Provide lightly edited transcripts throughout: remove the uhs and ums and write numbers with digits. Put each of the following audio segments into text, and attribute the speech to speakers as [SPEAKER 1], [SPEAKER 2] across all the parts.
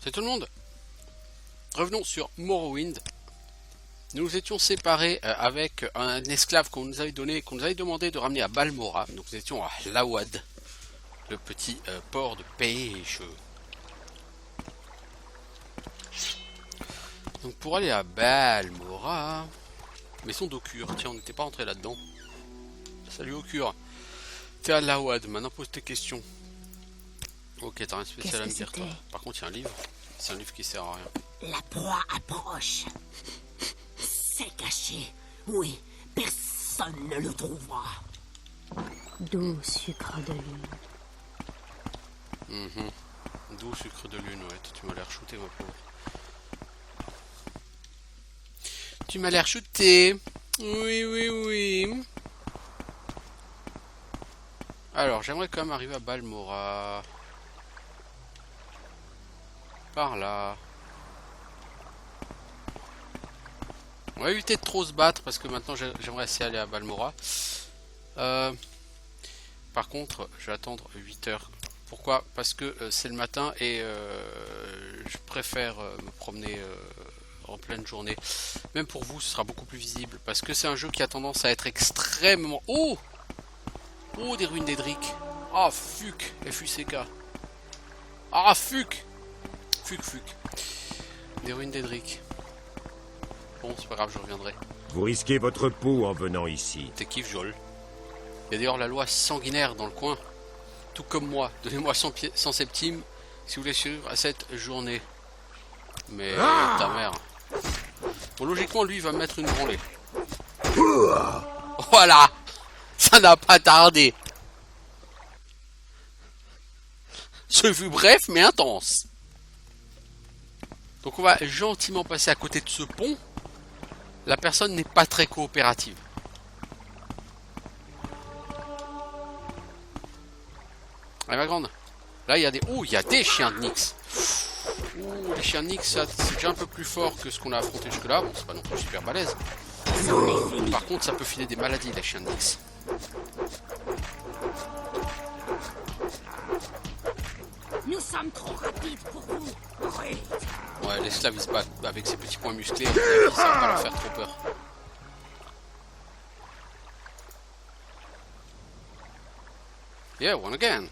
[SPEAKER 1] C'est tout le monde. Revenons sur Morrowind. Nous nous étions séparés avec un esclave qu'on nous avait donné, qu'on nous avait demandé de ramener à Balmora. Donc nous étions à Lawad, le petit port de pêche. Donc pour aller à Balmora, maison d'Okur. Tiens, on n'était pas rentré là-dedans. Salut Okur. T'es à Lawad. Maintenant pose tes questions. Ok, t'as rien de spécial à me dire toi. Par contre, il y a un livre. C'est un livre qui sert à rien.
[SPEAKER 2] La proie approche. C'est caché. Oui, personne ne le trouvera.
[SPEAKER 3] Doux sucre de lune.
[SPEAKER 1] Doux sucre de lune, ouais. Tu m'as l'air shooté, ma pauvre. Tu m'as l'air shooté. Oui, oui, oui. Alors, j'aimerais quand même arriver à Balmora. Par là. On va éviter de trop se battre parce que maintenant j'aimerais essayer d'aller à Balmora. Par contre, je vais attendre 8 heures. Pourquoi? Parce que c'est le matin et je préfère me promener en pleine journée. Même pour vous, ce sera beaucoup plus visible. Parce que c'est un jeu qui a tendance à être extrêmement... Oh! Oh, des ruines d'Edric. Ah, fuck. F-U-C-K. Ah, fuck. Fuck. Des ruines d'Edric. Bon, c'est pas grave, je reviendrai.
[SPEAKER 4] Vous risquez votre peau en venant ici.
[SPEAKER 1] T'es kiff, Joel. Il y a d'ailleurs la loi sanguinaire dans le coin. Tout comme moi. Donnez-moi 100 centimes si vous voulez suivre à cette journée. Mais ta mère. Bon, logiquement, lui, il va me mettre une branlée. Voilà. Ça n'a pas tardé. Ce fut bref, mais intense. Donc on va gentiment passer à côté de ce pont. La personne n'est pas très coopérative. Allez ma grande. Là il y a des... Oh, il y a des chiens de Nyx. Oh, les chiens de Nyx, c'est déjà un peu plus fort que ce qu'on a affronté jusque là. Bon, c'est pas non plus super balèze. Par contre, ça peut filer des maladies, les chiens de Nyx.
[SPEAKER 2] Nous sommes trop rapides pour vous.
[SPEAKER 1] Ouais, l'esclave il se bat avec ses petits poings musclés. À mon avis, ça va pas leur faire trop peur. Yeah, one again.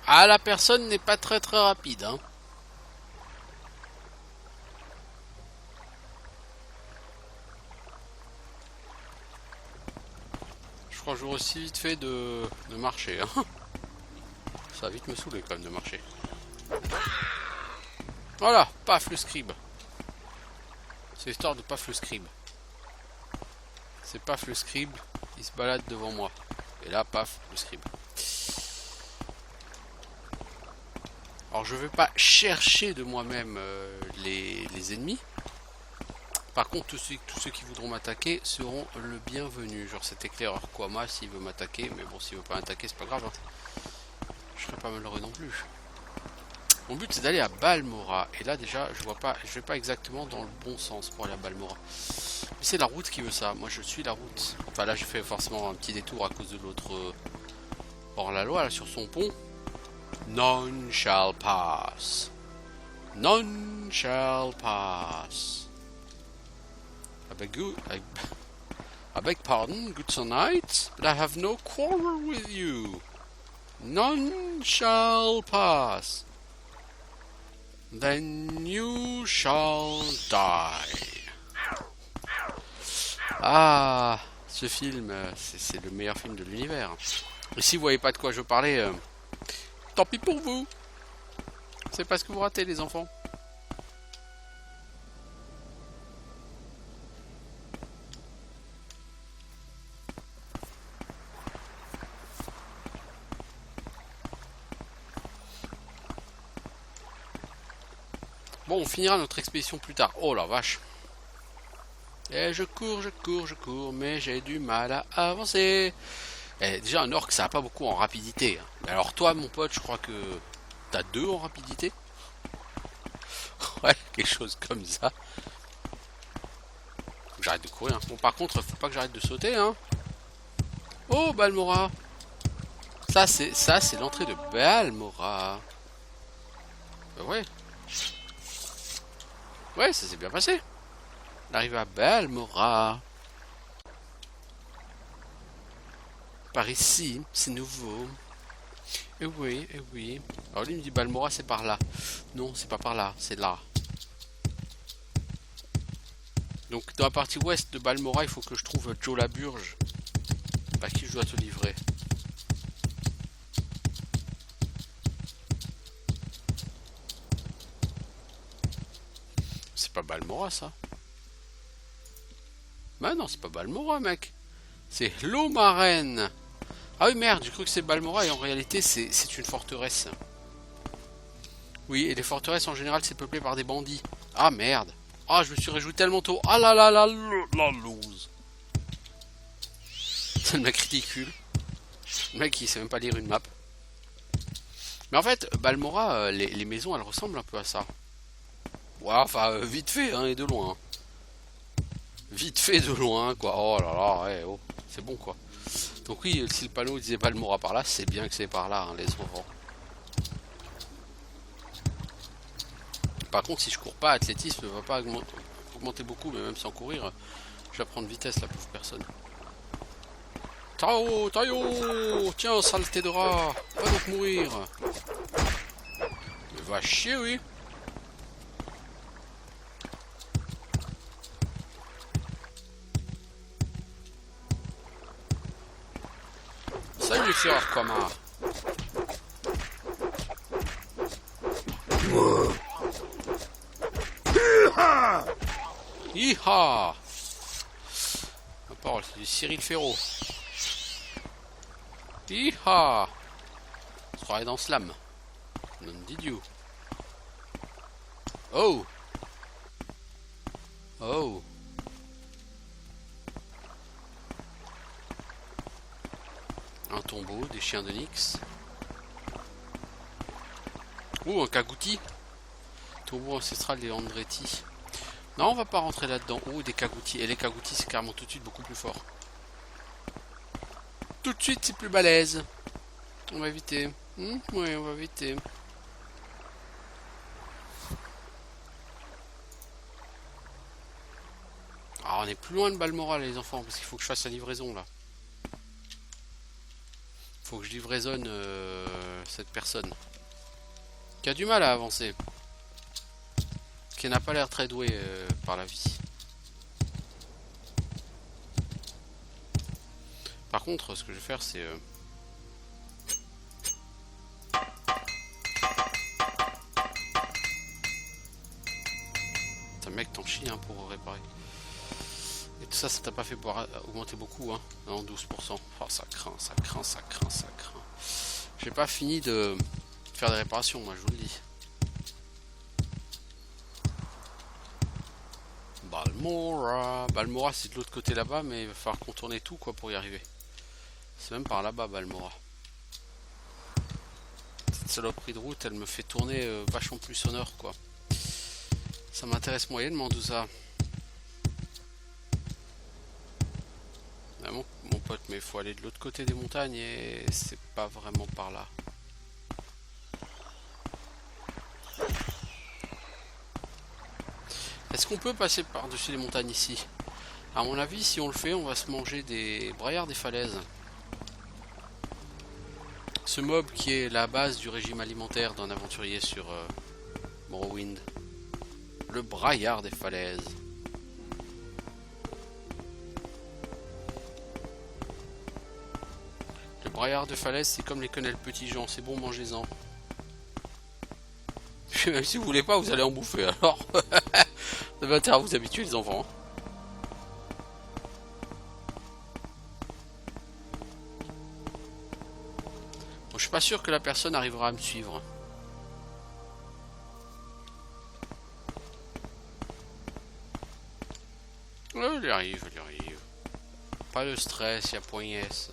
[SPEAKER 1] Ah, la personne n'est pas très rapide, hein. Je crois que j'aurais aussi vite fait de marcher, hein. Ça va vite me saouler quand même de marcher. Voilà, paf le scribe. C'est l'histoire de paf le scribe. C'est paf le scribe, il se balade devant moi. Et là, paf, le scribe. Alors je vais pas chercher de moi-même les ennemis. Par contre, tous ceux qui voudront m'attaquer seront le bienvenu. Genre cet éclaireur Kwama s'il veut m'attaquer. Mais bon, s'il veut pas m'attaquer, c'est pas grave. Hein. Je serai pas malheureux non plus. Mon but c'est d'aller à Balmora. Et là déjà, je vois pas, je vais pas exactement dans le bon sens pour aller à Balmora. Mais c'est la route qui veut ça. Moi je suis la route. Enfin là, j'ai fait forcément un petit détour à cause de l'autre hors-la-loi là sur son pont. None shall pass. None shall pass. I beg pardon, good sir knight, but I have no quarrel with you. None shall pass. Then you shall die. Ah, ce film, c'est le meilleur film de l'univers. Et si vous voyez pas de quoi je parlais, tant pis pour vous. C'est parce que vous ratez les enfants. Bon, on finira notre expédition plus tard. Oh la vache. Et je cours, mais j'ai du mal à avancer. Eh, déjà, un orc, ça va pas beaucoup en rapidité. Hein. Mais alors toi, mon pote, je crois que t'as 2 en rapidité. Ouais, quelque chose comme ça. Faut que j'arrête de courir. Bon, par contre, faut pas que j'arrête de sauter, hein. Oh, Balmora. Ça, c'est l'entrée de Balmora. Bah ouais. Ouais, ça s'est bien passé. L'arrivée à Balmora. Par ici, c'est nouveau. Eh oui, eh oui. Alors lui il me dit Balmora c'est par là. Non, c'est pas par là, c'est là. Donc dans la partie ouest de Balmora, il faut que je trouve Joe Laburge. À qui je dois te livrer. C'est pas Balmora ça. Bah non, c'est pas Balmora mec. C'est Lomaren. Ah oui merde, j'ai cru que c'est Balmora et en réalité c'est une forteresse. Oui, et les forteresses en général c'est peuplé par des bandits. Ah merde. Ah je me suis réjoui tellement tôt. Ah là là là la lose. C'est le mec ridicule. Le mec il sait même pas lire une map. Mais en fait, Balmora, les maisons elles ressemblent un peu à ça. Ouais, enfin vite fait hein, et de loin. Hein. Vite fait de loin quoi. Oh là là, ouais, oh, c'est bon quoi. Donc oui, si le panneau disait Balmora par là, c'est bien que c'est par là, hein, les enfants. Par contre, si je cours pas, athlétisme ne va pas augmenter beaucoup, mais même sans courir, je vais prendre vitesse, la pauvre personne. Tao, Tayo, tiens, saleté de rat, va donc mourir. Mais va chier, oui. Salut, frère, comment? Iha! La parole, c'est du Cyril Ferraud. Iha! On se croirait dans Slam. Non, did you? Oh! Oh! Un tombeau, des chiens de Nyx. Oh, un Kagouti. Tombeau ancestral des Andretti. Non, on va pas rentrer là-dedans. Oh, des Kagouti. Et les Kagouti, c'est carrément tout de suite beaucoup plus fort. Tout de suite, c'est plus balèze. On va éviter. Oui, on va éviter. Ah, on est plus loin de Balmora, les enfants, parce qu'il faut que je fasse la livraison, là. Faut que je livraisonne cette personne. Qui a du mal à avancer. Qui n'a pas l'air très doué par la vie. Par contre, ce que je vais faire, c'est... T'as mec, t'en chies hein, pour réparer. Et tout ça, ça t'a pas fait augmenter beaucoup, hein. Non, 12%. Oh, ça craint, ça craint, ça craint, ça craint. J'ai pas fini de faire des réparations, moi, je vous le dis. Balmora. Balmora, c'est de l'autre côté là-bas, mais il va falloir contourner tout, quoi, pour y arriver. C'est même par là-bas, Balmora. Cette saloperie de route, elle me fait tourner vachement plus sonore, quoi. Ça m'intéresse moyennement, tout ça. Ah, mon pote, mais il faut aller de l'autre côté des montagnes et c'est pas vraiment par là. Est-ce qu'on peut passer par-dessus les montagnes ici? À mon avis, si on le fait, on va se manger des braillards des falaises. Ce mob qui est la base du régime alimentaire d'un aventurier sur Morrowind. Le braillard des falaises. Le braillard de falaises, c'est comme les quenelles petits gens, c'est bon, mangez-en. Même si vous voulez pas, vous allez en bouffer, alors. Vous avez intérêt à vous habituer, les enfants. Bon, je suis pas sûr que la personne arrivera à me suivre. Elle y arrive, elle y arrive. Pas de stress, il y a point S.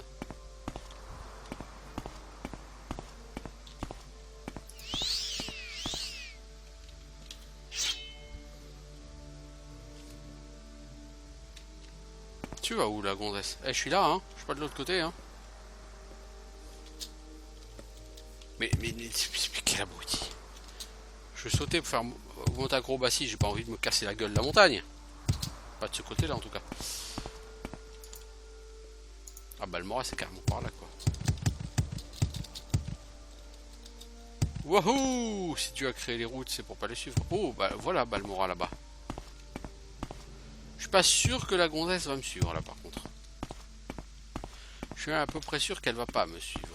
[SPEAKER 1] Tu vas où la gonzesse? Eh, je suis là, hein. Je suis pas de l'autre côté, hein. Mais quel abruti. Je vais sauter pour faire monter acrobatie. J'ai pas envie de me casser la gueule de la montagne. Pas de ce côté-là, en tout cas. Ah, Balmora, c'est carrément par là, quoi. Wouhou! Si tu as créé les routes, c'est pour pas les suivre. Oh, bah voilà Balmora là-bas. Je suis pas sûr que la gonzesse va me suivre, là, par contre. Je suis à peu près sûr qu'elle va pas me suivre.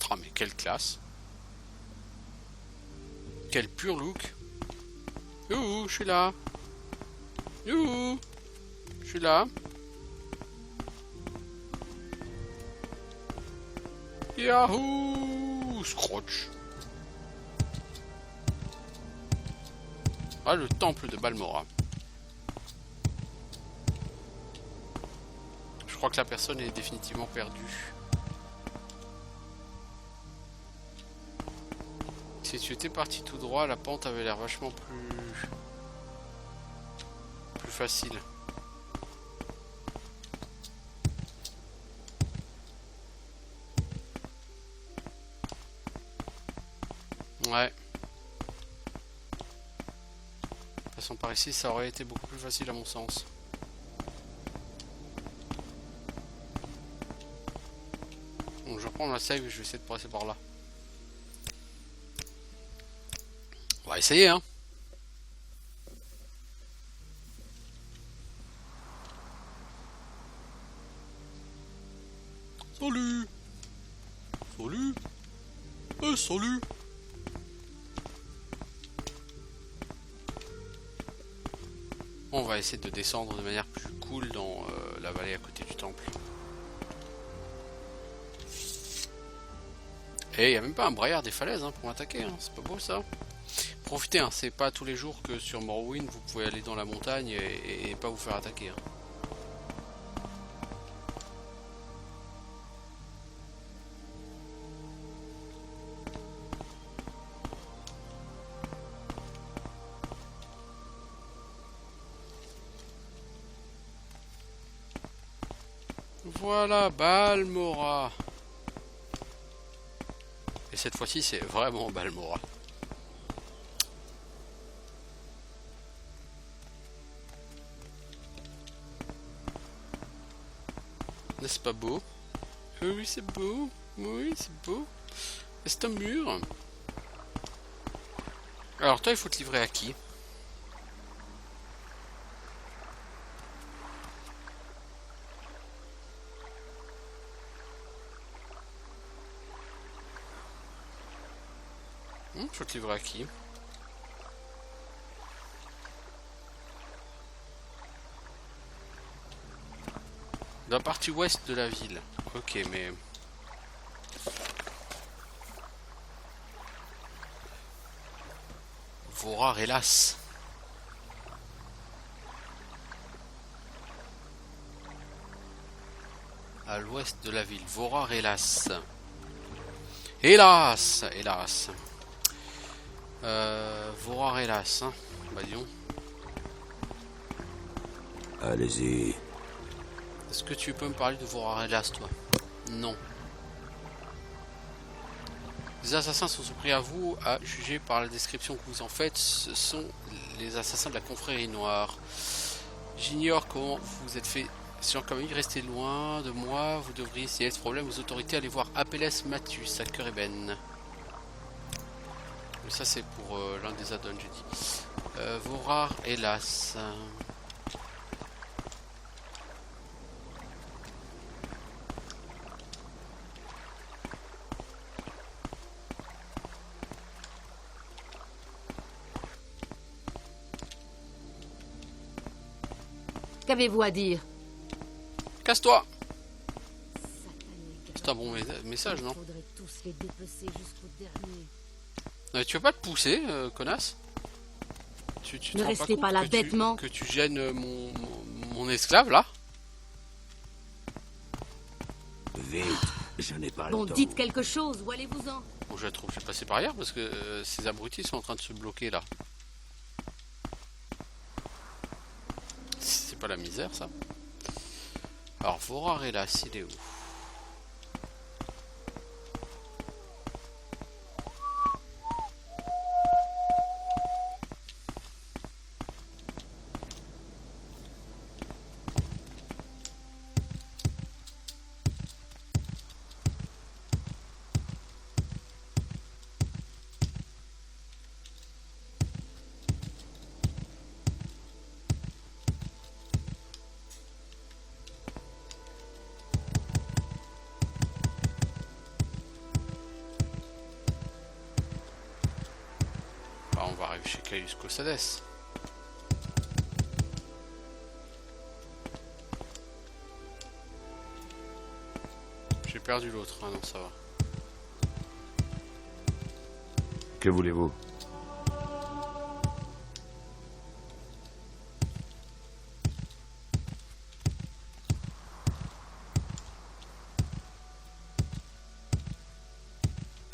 [SPEAKER 1] Oh, mais quelle classe! Quel pur look! Youhou, je suis là! Youhou, je suis là. Yahoo, scrotch. Ah, le temple de Balmora. Je crois que la personne est définitivement perdue. Si tu étais parti tout droit, la pente avait l'air vachement plus facile. Ouais. Passons par ici, ça aurait été beaucoup plus facile à mon sens. Donc je reprends la save et je vais essayer de passer par là. On va essayer, hein. Salut. Salut. Salut. On va essayer de descendre de manière plus cool dans la vallée à côté du temple. Et il n'y a même pas un braillard des falaises hein, pour m'attaquer, hein. C'est pas beau ça. Profitez, hein. C'est pas tous les jours que sur Morrowind vous pouvez aller dans la montagne et pas vous faire attaquer. Hein. Voilà, Balmora. Et cette fois-ci, c'est vraiment Balmora. N'est-ce pas beau? Oui, c'est beau. Oui, c'est beau. C'est un mur. Alors, toi, il faut te livrer à qui? Faut te livrer à qui? Dans la partie ouest de la ville. Ok, mais... Vorar, hélas. À l'ouest de la ville. Vorar, hélas. Hélas. Hélas. Vorar, hélas. Hein. Bah disons.
[SPEAKER 5] Allez-y.
[SPEAKER 1] Est-ce que tu peux me parler de Vorar, hélas, toi? Non. Les assassins sont surpris à vous, à juger par la description que vous en faites. Ce sont les assassins de la confrérie noire. J'ignore comment vous vous êtes fait. Si comme il restez loin de moi, vous devriez essayer ce problème aux autorités. Allez voir Apelles Mathus à Cureben. Mais ça c'est pour l'un des add-ons, j'ai dit. Vorar, hélas.
[SPEAKER 2] Qu'avez-vous à dire?
[SPEAKER 1] Casse-toi! C'est un bon message, non? Tu veux pas te pousser, connasse? Tu te
[SPEAKER 2] Ne
[SPEAKER 1] rends
[SPEAKER 2] restez
[SPEAKER 1] compte
[SPEAKER 2] pas là
[SPEAKER 1] que
[SPEAKER 2] bêtement.
[SPEAKER 1] que tu gênes mon esclave, là?
[SPEAKER 5] Vite, Je n'ai pas
[SPEAKER 2] Bon,
[SPEAKER 5] le temps.
[SPEAKER 2] dites quelque chose ou allez-vous-en.
[SPEAKER 1] Bon, je la trouve, je vais passer par ailleurs parce que ces abrutis sont en train de se bloquer là. C'est pas la misère ça. Alors, Vorar est là, il est où? On va arriver chez Caius Cosades. J'ai perdu l'autre, ah non ça va.
[SPEAKER 5] Que voulez-vous?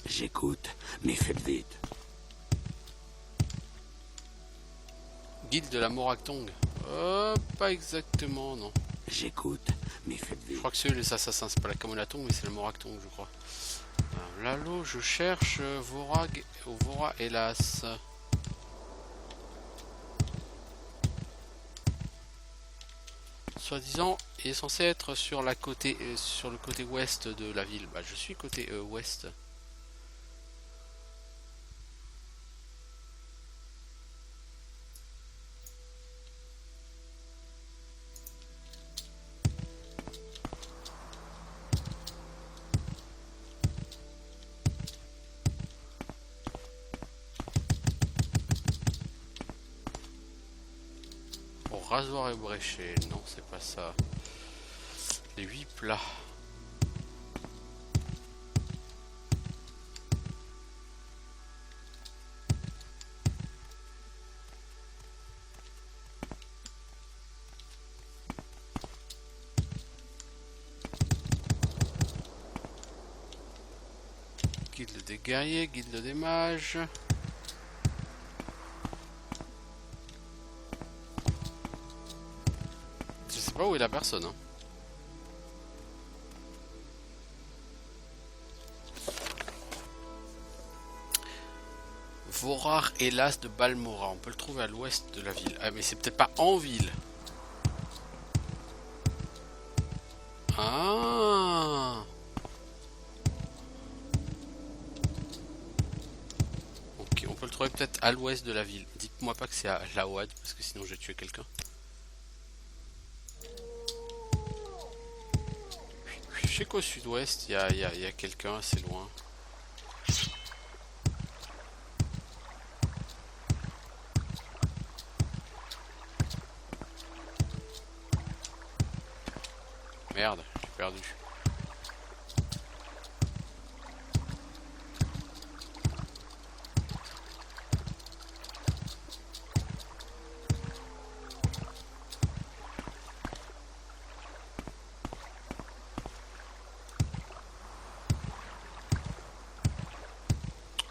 [SPEAKER 5] J'écoute, mais faites vite.
[SPEAKER 1] Guilde de la Moractong. Pas exactement, non.
[SPEAKER 5] J'écoute, mais faites
[SPEAKER 1] Je
[SPEAKER 5] vite.
[SPEAKER 1] crois que c'est eux les assassins, c'est pas la Camolatong, mais c'est la Moractong, je crois. Alors, Lalo, je cherche Vorag, Vora, hélas. Soi-disant, il est censé être sur la côté, sur le côté ouest de la ville. Bah, je suis côté ouest. Rasoir et bréché, non c'est pas ça. Les 8 plats. Guilde des guerriers, guilde des mages. Je sais pas où est la personne. Hein. Vorar hélas de Balmora. On peut le trouver à l'ouest de la ville. Ah mais c'est peut-être pas en ville. Ah. Ok, on peut le trouver peut-être à l'ouest de la ville. Dites-moi pas que c'est à Lawad parce que sinon je vais tuer quelqu'un. Je sais qu'au sud-ouest, il y a quelqu'un assez loin. Merde, j'ai perdu.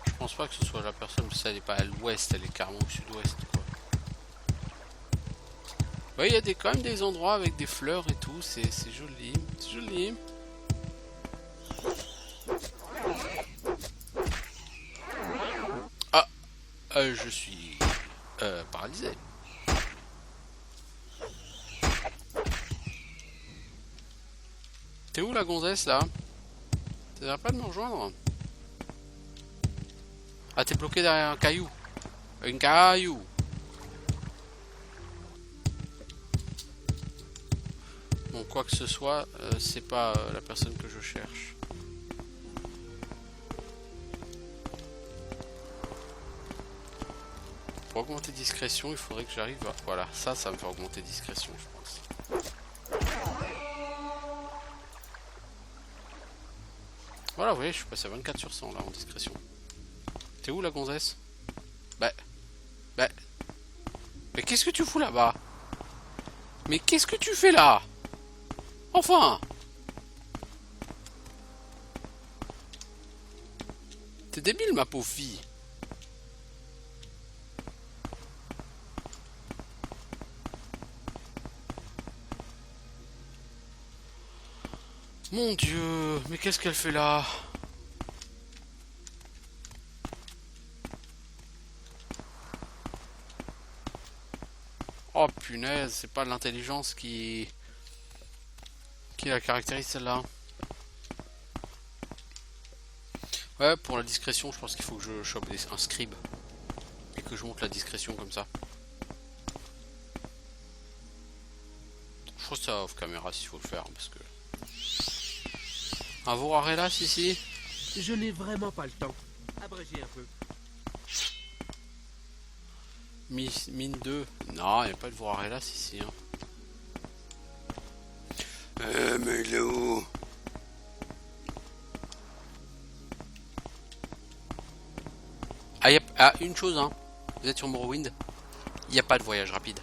[SPEAKER 1] Je pense pas que ce soit la personne, mais ça elle est pas à l'ouest, elle est carrément au sud-ouest. Oui, il y a quand même des endroits avec des fleurs et tout, c'est joli, c'est joli. Ah, je suis paralysé. T'es où la gonzesse là? T'as pas de me rejoindre? Ah, t'es bloqué derrière un caillou. Un caillou. Bon, quoi que ce soit, c'est pas la personne que je cherche. Pour augmenter discrétion, il faudrait que j'arrive à... Voilà, ça me fait augmenter discrétion, je pense. Voilà, vous voyez, je suis passé à 24 sur 100 là en discrétion. T'es où la gonzesse? Bah... Mais qu'est-ce que tu fous là-bas? Mais qu'est-ce que tu fais là? Enfin! T'es débile, ma pauvre fille. Mon Dieu, mais qu'est-ce qu'elle fait là? Oh punaise, c'est pas l'intelligence qui la caractérise celle-là. Ouais, pour la discrétion, je pense qu'il faut que je chope un scribe et que je monte la discrétion comme ça. Je trouve ça off caméra s'il faut le faire parce que. Un Vorarella, si.
[SPEAKER 6] Je n'ai vraiment pas le temps. Abrégez un peu.
[SPEAKER 1] Mine 2. Non, il n'y a pas de Vorarella, si. Hein. Mais il est où? Ah, une chose, hein. Vous êtes sur Morrowind. Il n'y a pas de voyage rapide.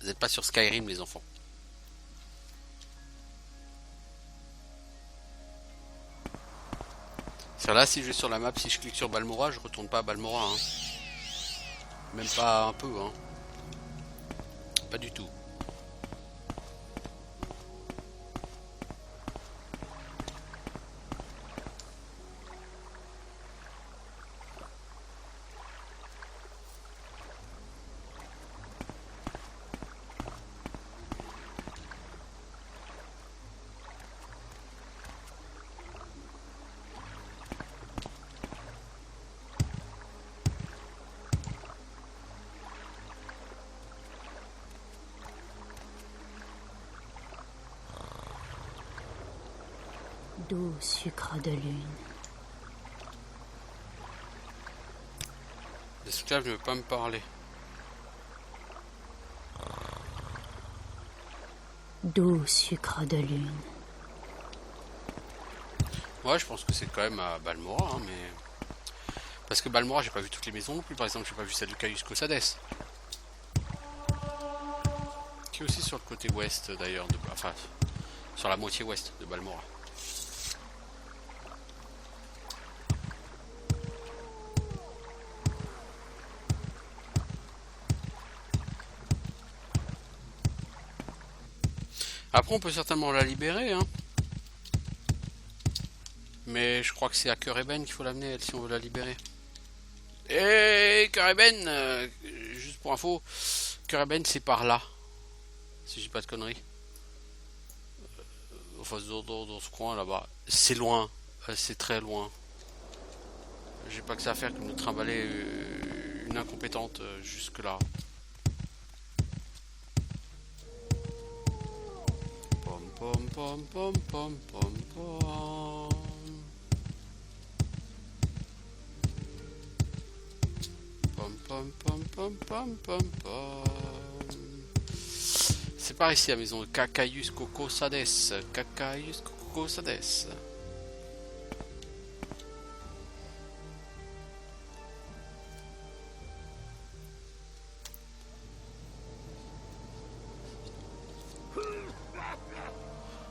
[SPEAKER 1] Vous n'êtes pas sur Skyrim, les enfants. Là, si je vais sur la map, si je clique sur Balmora, je retourne pas à Balmora. Hein. Même pas un peu. Hein. Pas du tout.
[SPEAKER 3] Doux sucre de lune.
[SPEAKER 1] L'esclave ne veut pas me parler.
[SPEAKER 3] Doux sucre de lune.
[SPEAKER 1] Ouais, je pense que c'est quand même à Balmora, hein, mais... Parce que Balmora, j'ai pas vu toutes les maisons non plus. Par exemple, j'ai pas vu celle de Caius Cosades. Qui est aussi sur le côté ouest, d'ailleurs. Enfin, sur la moitié ouest de Balmora. Après, on peut certainement la libérer, hein. Mais je crois que c'est à Cœur-Ébène qu'il faut l'amener, elle, si on veut la libérer. Et Cœur-Ébène, juste pour info, Cœur-Ébène, c'est par là. Si je dis pas de conneries. Enfin, dans ce coin, là-bas. C'est loin. C'est très loin. J'ai pas que ça à faire que de me trimballer une incompétente jusque-là. Pom pom pom pom pom pom. Pom pom pom pom pom pom pom. C'est par ici la maison de Cacaius Cocosades. Cacaius Cocosades.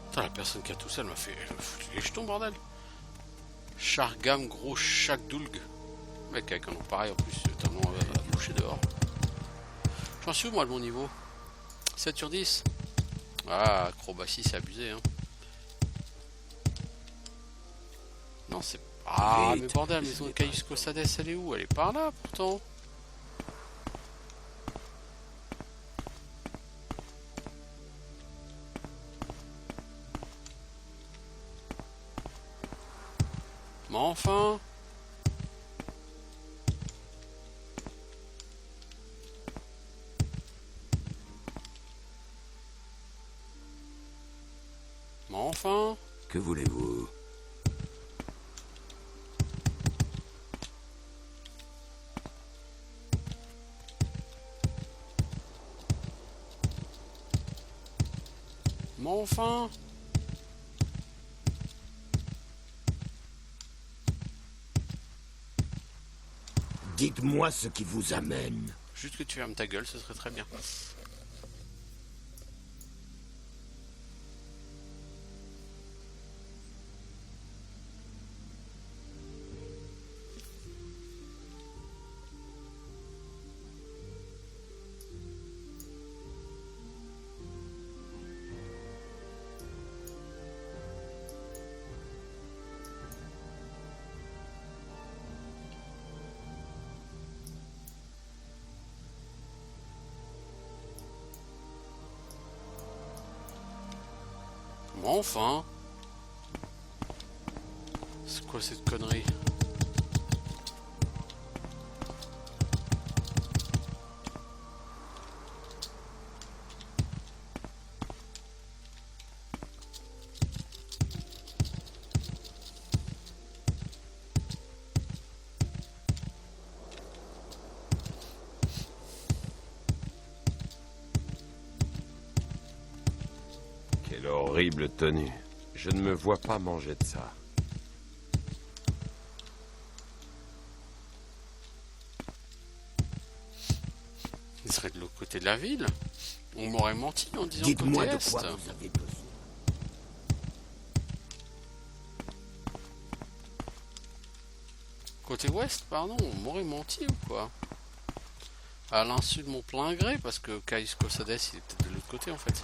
[SPEAKER 1] Putain, la personne qui a tout ça, elle m'a foutu les jetons, bordel. Chargam, gros Chakdoulg. Mec, avec un nom pareil en plus, tellement bouché dehors. J'en suis où, moi, de mon niveau? 7 sur 10. Ah, acrobatie, c'est abusé, hein. Non, c'est... Ah, mais bordel, la maison de Caius Cosades, elle est où? Elle est par là, pourtant. Mais enfin... Mais enfin...
[SPEAKER 5] Que voulez-vous?
[SPEAKER 1] Mais enfin...
[SPEAKER 5] Dites-moi ce qui vous amène.
[SPEAKER 1] Juste que tu fermes ta gueule, ce serait très bien. Enfin. C'est quoi cette connerie?
[SPEAKER 4] Quelle horrible tenue. Je ne me vois pas manger de ça.
[SPEAKER 1] Il serait de l'autre côté de la ville. On m'aurait menti en disant
[SPEAKER 5] Dites-moi
[SPEAKER 1] côté
[SPEAKER 5] de
[SPEAKER 1] est.
[SPEAKER 5] quoi vous avez besoin.
[SPEAKER 1] Côté ouest, pardon, on m'aurait menti ou quoi? À l'insu de mon plein gré, parce que Caius Cosades, il est peut-être de l'autre côté en fait.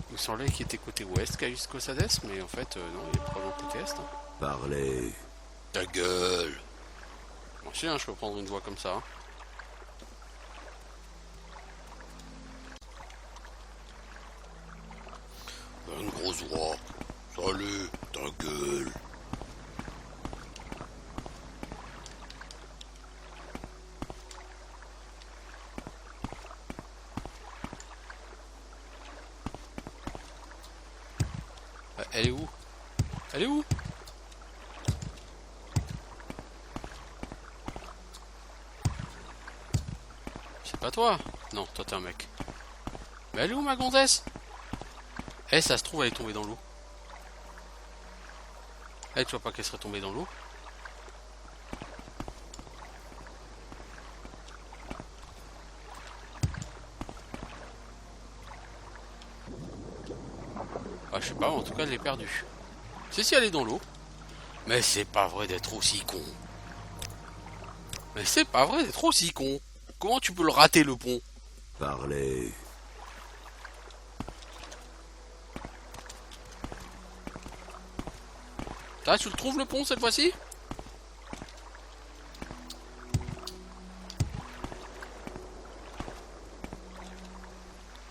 [SPEAKER 1] Il me semblait qu'il était côté ouest, Caius Cosades, mais en fait, non, il est probablement côté est. Hein.
[SPEAKER 5] Parlez.
[SPEAKER 1] Ta gueule! Moi aussi, hein, je peux prendre une voix comme ça. Hein. Une grosse voix. Salut, ta gueule. Elle est où? Elle est où? C'est pas toi? Non, toi t'es un mec. Mais elle est où ma gonzesse? Eh, ça se trouve, elle est tombée dans l'eau. Eh, tu vois pas qu'elle serait tombée dans l'eau? Ah, je sais pas, en tout cas, elle est perdue. Si, elle est dans l'eau. Mais c'est pas vrai d'être aussi con. Mais c'est pas vrai d'être aussi con. Comment tu peux le rater, le pont?
[SPEAKER 5] Parlez.
[SPEAKER 1] Là, tu le trouves, le pont, cette fois-ci?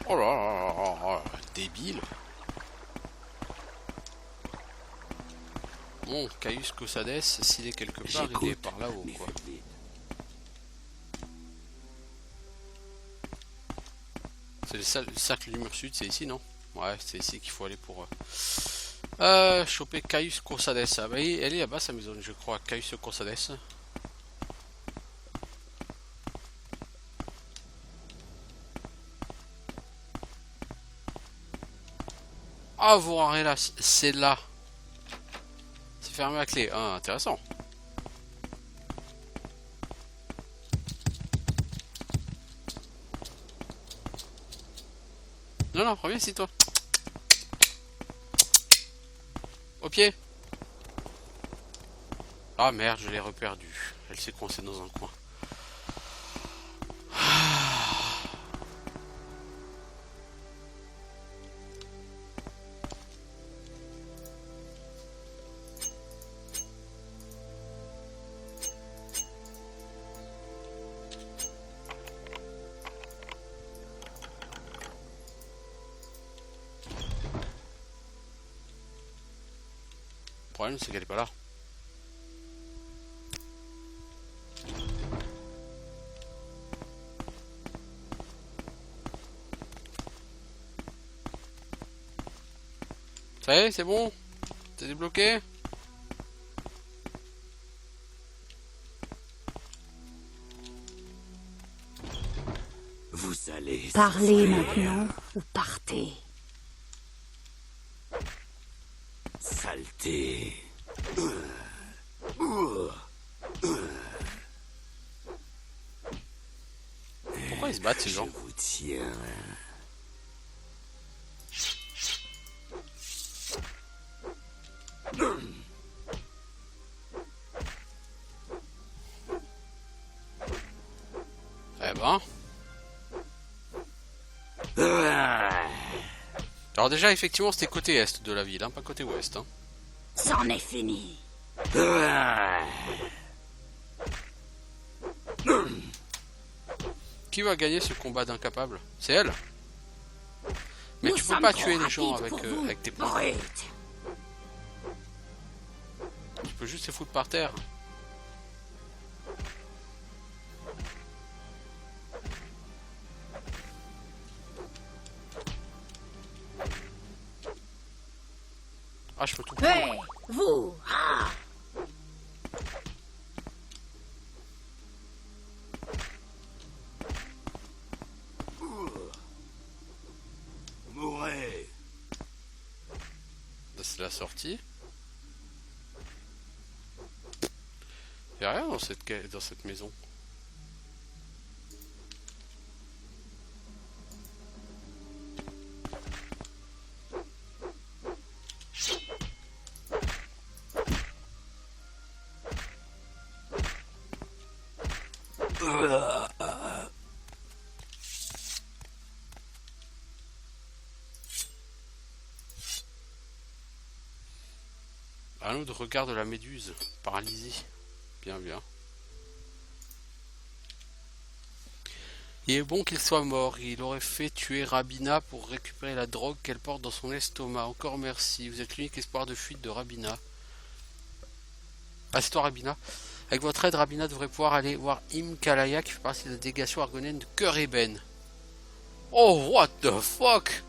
[SPEAKER 1] Oh là là là là là, débile. Bon, Caius Cosades, s'il est quelque part, il est par là-haut,
[SPEAKER 5] mais
[SPEAKER 1] quoi.
[SPEAKER 5] faites vite.
[SPEAKER 1] C'est le cercle du mur sud, c'est ici, non? Ouais, c'est ici qu'il faut aller pour... choper Caius Cosades. Ah bah, elle est là-bas, sa maison, je crois, Caius Cosades. Ah, vous verrez là, c'est là. C'est fermé à clé. Ah, intéressant. Non, non, reviens ici, toi. Au pied. Ah merde, je l'ai reperdu. Elle s'est coincée dans un coin. Le problème, c'est qu'elle est pas là. Ça y est, c'est bon? T'es débloqué?
[SPEAKER 5] Vous allez...
[SPEAKER 3] Parlez
[SPEAKER 5] souffrir.
[SPEAKER 3] maintenant ou partez.
[SPEAKER 5] Saleté.
[SPEAKER 1] Pourquoi ils se battent, ces gens?
[SPEAKER 5] Je vous tiens.
[SPEAKER 1] Eh ben... Alors déjà, effectivement, c'était côté est de la ville, hein, pas côté ouest. Hein.
[SPEAKER 2] C'en est fini.
[SPEAKER 1] Qui va gagner ce combat d'incapables? C'est elle? Mais
[SPEAKER 2] Nous
[SPEAKER 1] tu peux
[SPEAKER 2] sommes
[SPEAKER 1] pas
[SPEAKER 2] trop
[SPEAKER 1] tuer les gens
[SPEAKER 2] rapides
[SPEAKER 1] avec,
[SPEAKER 2] pour vous,
[SPEAKER 1] avec tes points.
[SPEAKER 2] brutes.
[SPEAKER 1] Tu peux juste les foutre par terre. Ah, je peux tout prendre.
[SPEAKER 2] Hé, vous, ah,
[SPEAKER 5] Mourez.
[SPEAKER 1] Là, c'est la sortie. Y a rien dans cette maison. Anneau de regard de la méduse. Paralysie. Bien, bien. Il est bon qu'il soit mort. Il aurait fait tuer Rabina pour récupérer la drogue qu'elle porte dans son estomac. Encore merci. Vous êtes l'unique espoir de fuite de Rabina. Ah, c'est toi, Rabina. Avec votre aide, Rabina devrait pouvoir aller voir Im Kalaya qui fait partie de la délégation argonienne de Cœur Eben. Oh, what the fuck!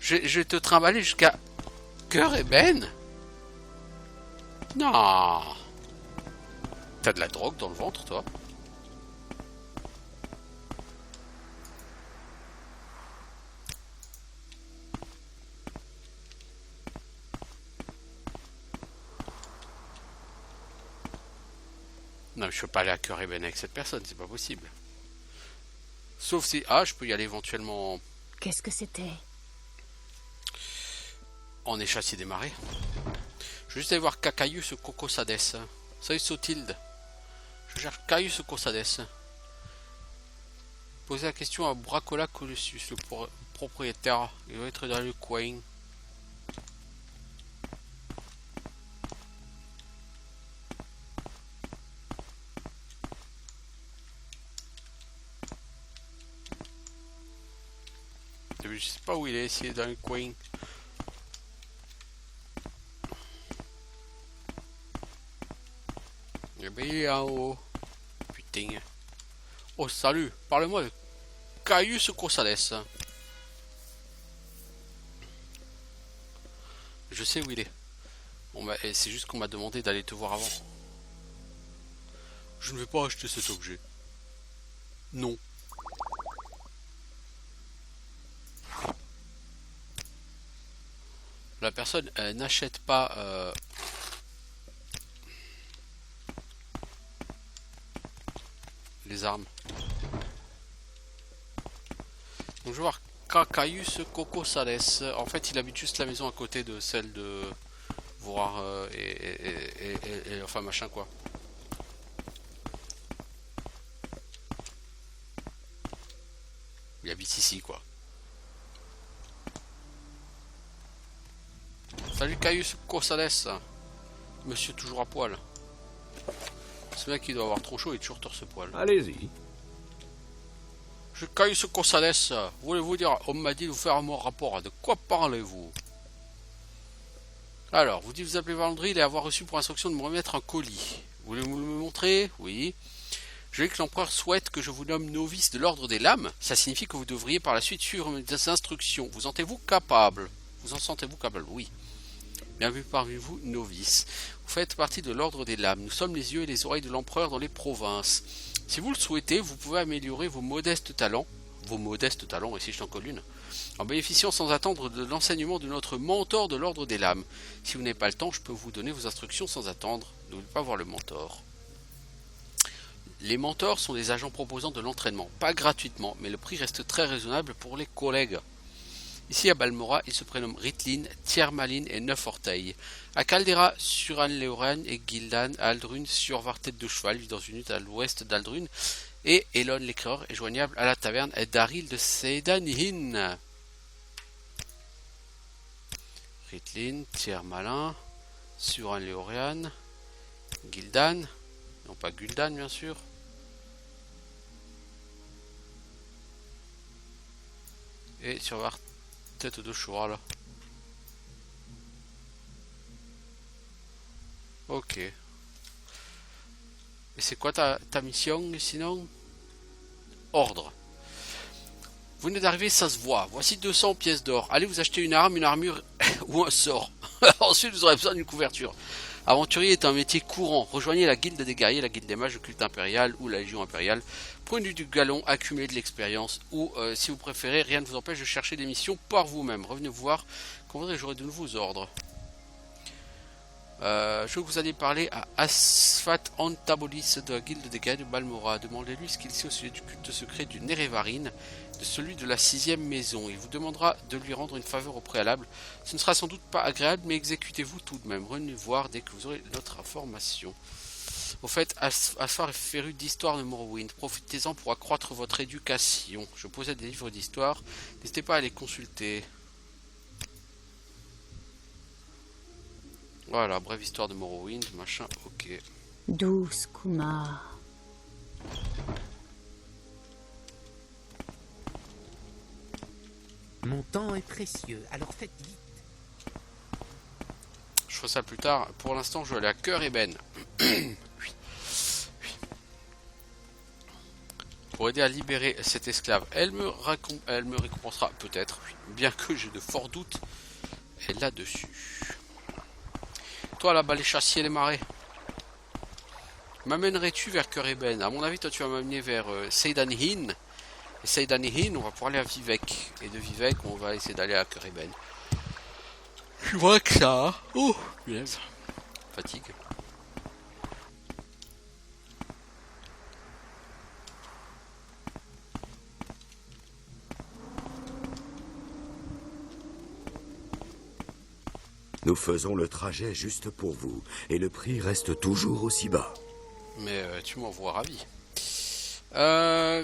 [SPEAKER 1] Je vais te trimballer jusqu'à Cœur Eben? Non! T'as de la drogue dans le ventre, toi? Non, je peux pas aller à Cœur Eben avec cette personne, c'est pas possible. Sauf si... Ah, je peux y aller éventuellement
[SPEAKER 3] Qu'est-ce que c'était?
[SPEAKER 1] en échassier des marais. Je vais juste aller voir Cacaius Cocosades. Salut Sotilde. Je cherche Caius Cocosades. Posez la question à Bracola Colossus, le propriétaire. Il doit être dans le coin. Je sais pas où il est, s'il est dans le coin. Il est en haut. Putain. Oh, salut. Parle-moi de Caius Cosades. Je sais où il est. C'est juste qu'on m'a demandé d'aller te voir avant. Je ne vais pas acheter cet objet. Non. La personne n'achète pas les armes. Donc je vais voir Cacaius Cocosales. En fait, il habite juste la maison à côté de celle de voir et enfin machin quoi. Il habite ici quoi. Salut Caius Cocosales. Monsieur toujours à poil. Ce mec il doit avoir trop chaud et toujours torse poil.
[SPEAKER 5] Allez-y.
[SPEAKER 1] Je Caius Cocosales. Voulez-vous dire, on m'a dit de vous faire un rapport. De quoi parlez-vous? Alors, vous dites vous appelez Valandril et avoir reçu pour instruction de me remettre un colis. Voulez-vous me montrer? Oui. Je veux que l'empereur souhaite que je vous nomme novice de l'ordre des lames. Ça signifie que vous devriez par la suite suivre mes instructions. Vous sentez-vous capable? Vous en sentez-vous capable? Oui. Bienvenue parmi vous, novice. Vous faites partie de l'ordre des lames. Nous sommes les yeux et les oreilles de l'empereur dans les provinces. Si vous le souhaitez, vous pouvez améliorer vos modestes talents, ici je t'en colle une, en bénéficiant sans attendre de l'enseignement de notre mentor de l'ordre des lames. Si vous n'avez pas le temps, je peux vous donner vos instructions sans attendre. N'oubliez pas voir le mentor. Les mentors sont des agents proposant de l'entraînement, pas gratuitement, mais le prix reste très raisonnable pour les collègues. Ici à Balmora, ils se prénomment Ritlin, Tiermalin et Neuf-Orteil. À Caldera, Suran-Leoran et Gildan, à Aldrun, Survar Tête de Cheval, vit dans une hutte à l'ouest d'Aldrun. Et Elon l'éclaireur est joignable à la taverne d'Aril de Seidanihin. Ritlin, Tiermalin, Suran-Leoran, Gildan, non pas Guldan bien sûr. Et tu vas voir tête de cheval. Ok. Et c'est quoi ta mission sinon? Ordre. Vous venez d'arriver, ça se voit. Voici 200 pièces d'or. Allez vous acheter une arme, une armure ou un sort. Ensuite vous aurez besoin d'une couverture. Aventurier est un métier courant. Rejoignez la guilde des guerriers, la guilde des mages, le culte impérial ou la légion impériale. Prenez du galon, accumulez de l'expérience. Ou si vous préférez, rien ne vous empêche de chercher des missions par vous-même. Revenez vous voir quand j'aurai de nouveaux ordres. Je veux que vous alliez parler à Asfat Antabolis de la guilde des guerriers de Balmora. Demandez-lui ce qu'il sait au sujet du culte secret du Nerevarine, de celui de la 6ème maison. Il vous demandera de lui rendre une faveur au préalable. Ce ne sera sans doute pas agréable, mais exécutez-vous tout de même. Revenez voir dès que vous aurez notre information. Au fait, Asfar est féru d'histoire de Morrowind. Profitez-en pour accroître votre éducation. Je possède des livres d'histoire. N'hésitez pas à les consulter. Voilà, brève histoire de Morrowind, machin, ok.
[SPEAKER 3] Douce Kumar.
[SPEAKER 6] Mon temps est précieux, alors faites vite.
[SPEAKER 1] Je ferai ça plus tard. Pour l'instant, je vais aller à Cœur Ébène. Oui. Pour aider à libérer cet esclave. Elle me récompensera peut-être, oui. Bien que j'ai de forts doutes là-dessus. Toi là-bas, les chassiers, les marais. M'amènerais-tu vers Cœur Ébène? À mon avis, toi tu vas m'amener vers Seydan-Hin. Et Seydan-Hin, on va pouvoir aller à Vivec. Et de Vivec, on va essayer d'aller à Cœur Ébène. Je vois que ça. Hein. Oh, punaise. Fatigue.
[SPEAKER 5] Nous faisons le trajet juste pour vous, et le prix reste toujours aussi bas.
[SPEAKER 1] Mais tu m'envoies ravi.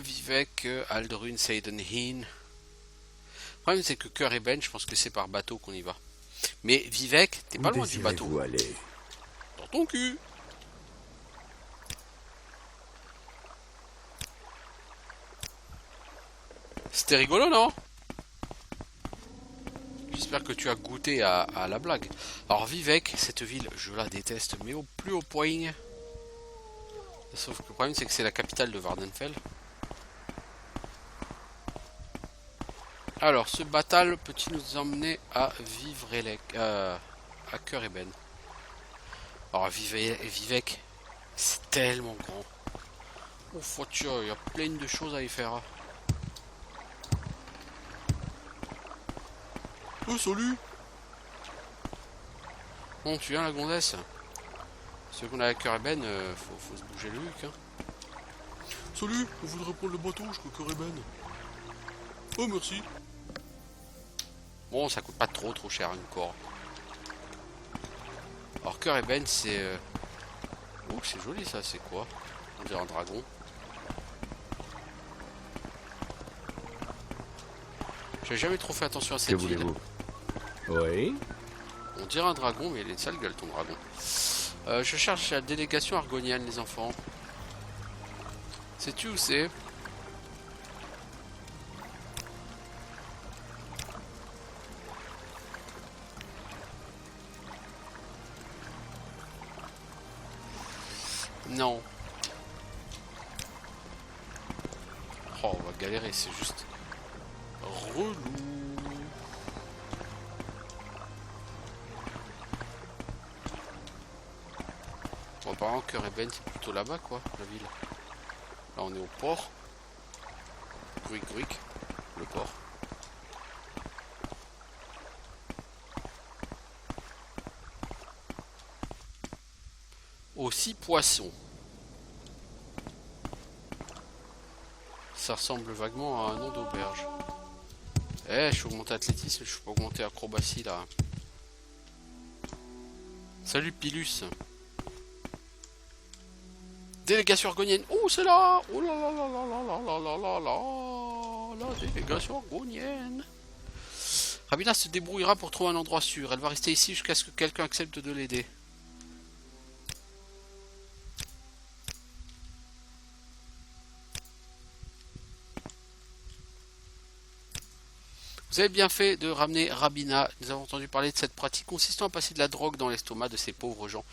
[SPEAKER 1] Vivec, Aldrun, Seydan-Hin. Le problème c'est que Cœur Ébène, je pense que c'est par bateau qu'on y va. Mais Vivec, t'es pas loin du bateau.
[SPEAKER 5] Où aller?
[SPEAKER 1] Dans ton cul. C'était rigolo, non? J'espère que tu as goûté à la blague. Alors Vivec, cette ville, je la déteste, mais au plus haut point. Sauf que le problème c'est que c'est la capitale de Vardenfell. Alors ce bataille peut-il nous emmener à Vivrelec, à Cœur Ébène. Alors Vivec, c'est tellement grand. Oh il y a plein de choses à y faire. Oh salut. Bon tu viens la gonzesse. Ceux qu'on a à Cœur Ébène, faut se bouger le huc. Hein. Salut, on voudrait prendre le bateau jusqu'au Cœur Ébène. Oh merci. Bon ça coûte pas trop cher encore. Alors Cœur Ébène c'est... Oh c'est joli ça, c'est quoi? On dirait un dragon. J'ai jamais trop fait attention à cette ville.
[SPEAKER 5] Que voulez-vous? Oui.
[SPEAKER 1] On dirait un dragon mais il est une sale gueule ton dragon. Je cherche la délégation argonienne les enfants. Sais-tu où c'est? Non. Oh, on va galérer, c'est juste relou. Bon, apparemment, Cœur Ébène, c'est plutôt là-bas, quoi, la ville. Là, on est au port. Gruic, gruic, le port. Aussi poisson. Ça ressemble vaguement à un nom d'auberge. Eh, je suis augmenté athlétisme, je suis pas augmenté acrobatie là. Salut Pilus. Délégation argonienne. Oh, c'est là. Oh là là là là là là là là là. La délégation argonienne. Rabina se débrouillera pour trouver un endroit sûr. Elle va rester ici jusqu'à ce que quelqu'un accepte de l'aider. Vous avez bien fait de ramener Rabina. Nous avons entendu parler de cette pratique consistant à passer de la drogue dans l'estomac de ces pauvres gens.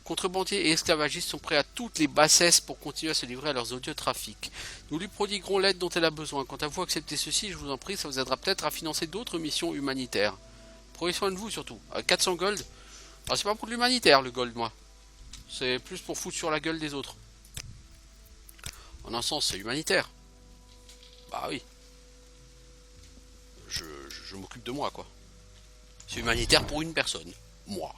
[SPEAKER 1] Contrebandiers et esclavagistes sont prêts à toutes les bassesses pour continuer à se livrer à leurs odieux trafics. Nous lui prodiguerons l'aide dont elle a besoin. Quant à vous, acceptez ceci, je vous en prie, ça vous aidera peut-être à financer d'autres missions humanitaires. Prenez soin de vous surtout. 400 gold. Alors c'est pas pour de l'humanitaire le gold, moi. C'est plus pour foutre sur la gueule des autres. En un sens, c'est humanitaire. Bah oui. Je m'occupe de moi, quoi. C'est humanitaire pour une personne. Moi.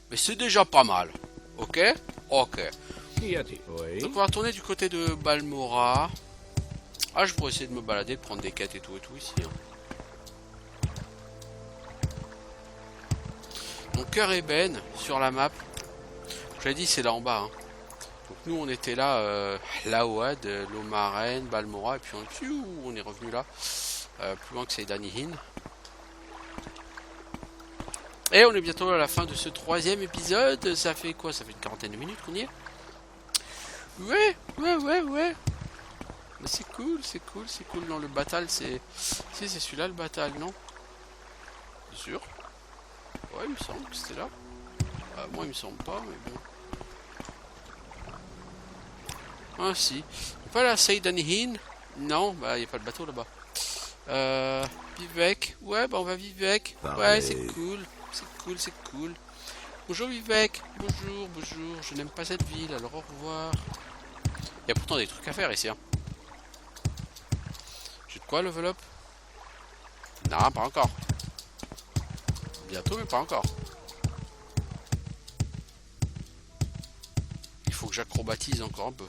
[SPEAKER 1] Mais c'est déjà pas mal. Ok? Ok.
[SPEAKER 7] Y a-t-il? Oui.
[SPEAKER 1] Donc on va retourner du côté de Balmora. Ah, je pourrais essayer de me balader, de prendre des quêtes et tout ici. Hein. Donc Cœur Ébène sur la map. Je l'ai dit, c'est là en bas. Hein. Donc nous on était là, Laouad, Lomaren, Balmora, et puis on est revenu là. Plus loin que c'est Danihin. Et on est bientôt à la fin de ce 3e épisode. Ça fait quoi? Ça fait une quarantaine de minutes qu'on y est. Ouais. Mais c'est cool. Non, le battle, c'est... Si, c'est celui-là, le battle, non? Bien sûr. Ouais, il me semble que c'était là. Moi, il me semble pas, mais bon. Ah, si. On peut aller à Seydanihin? Non, bah, il n'y a pas de bateau là-bas. Vivek. Ouais, bah, on va Vivek. Ouais, c'est cool. C'est cool. Bonjour Vivek. Bonjour. Je n'aime pas cette ville, alors au revoir. Il y a pourtant des trucs à faire ici. Hein. J'ai de quoi level up? Non, pas encore. Bientôt, mais pas encore. Il faut que j'acrobatise encore un peu.